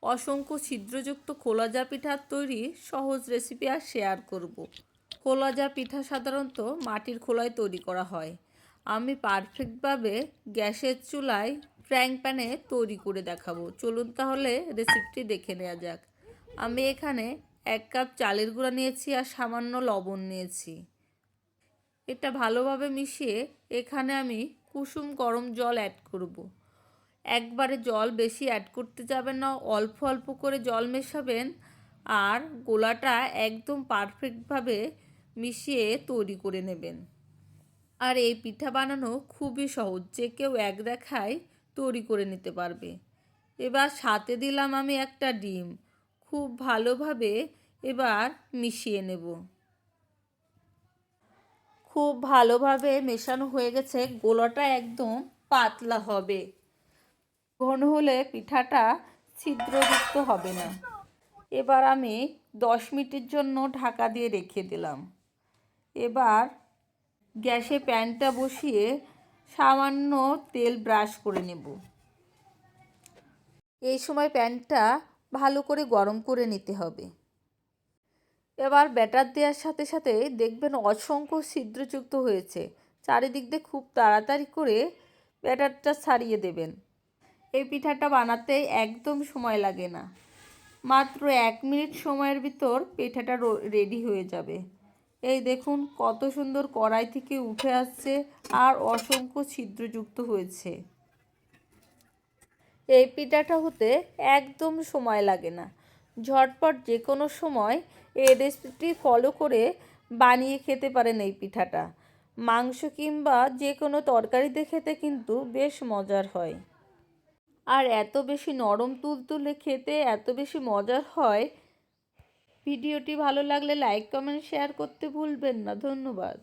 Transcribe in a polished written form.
অসংখ্য ছিদ্রযুক্ত খোলাজা পিঠার তৈরি সহজ রেসিপি আর শেয়ার করব। খোলাজা পিঠা সাধারণত মাটির খোলায় তৈরি করা হয়। আমি পারফেক্টভাবে গ্যাসের চুলায় ফ্রাইং প্যানে তৈরি করে দেখাবো। চলুন তাহলে রেসিপিটি দেখে নেওয়া যাক। আমি এখানে 1 কাপ চালের গুঁড়া নিয়েছি আর সামান্য লবণ নিয়েছি। এটা ভালোভাবে মিশিয়ে এখানে আমি কুসুম গরম জল অ্যাড করব। একবারে জল বেশি অ্যাড করতে যাবেন না, অল্প অল্প করে জল মেশাবেন আর গোলাটা একদম পারফেক্টভাবে মিশিয়ে তৈরি করে নেবেন। আর এই পিঠা বানানো খুবই সহজ, যে কেউ এক দেখায় তৈরি করে নিতে পারবে। এবার সাথে দিলাম আমি একটা ডিম। খুব ভালোভাবে এবার মিশিয়ে নেব। খুব ভালোভাবে মেশানো হয়ে গেছে, গোলাটা একদম পাতলা হবে। ঘন হলে পিঠাটা ছিদ্রযুক্ত হবে না। এবার আমি 10 মিনিটের জন্য ঢাকা দিয়ে রেখে দিলাম। এবার গ্যাসে প্যানটা বসিয়ে সামান্য তেল ব্রাশ করে নেব। এই সময় প্যানটা ভালো করে গরম করে নিতে হবে। এবার ব্যাটার দেওয়ার সাথে সাথে দেখবেন অসংখ্য ছিদ্রযুক্ত হয়েছে। চারিদিক দিয়ে খুব তাড়াতাড়ি করে ব্যাটারটা ছাড়িয়ে দেবেন। এই পিঠাটা বানাতে একদম সময় লাগে না, মাত্র 1 মিনিট সময়ের ভিতর পিঠাটা রেডি হয়ে যাবে। এই দেখুন কত সুন্দর কড়াই থেকে উঠে আসছে আর অসংখ্য ছিদ্রযুক্ত হয়েছে। এই পিঠাটা হতে একদম সময় লাগে না, ঝটপট যে কোনো সময় এই রেসিপিটি ফলো করে বানিয়ে খেতে পারেন। এই পিঠাটা মাংস কিংবা যে কোনো তরকারিতে খেতে কিন্তু বেশ মজার হয়। আর এত বেশি নরম তুলতুলে, খেতে এত বেশি মজার হয়। ভিডিওটি ভালো লাগলে লাইক কমেন্ট শেয়ার করতে ভুলবেন না। ধন্যবাদ।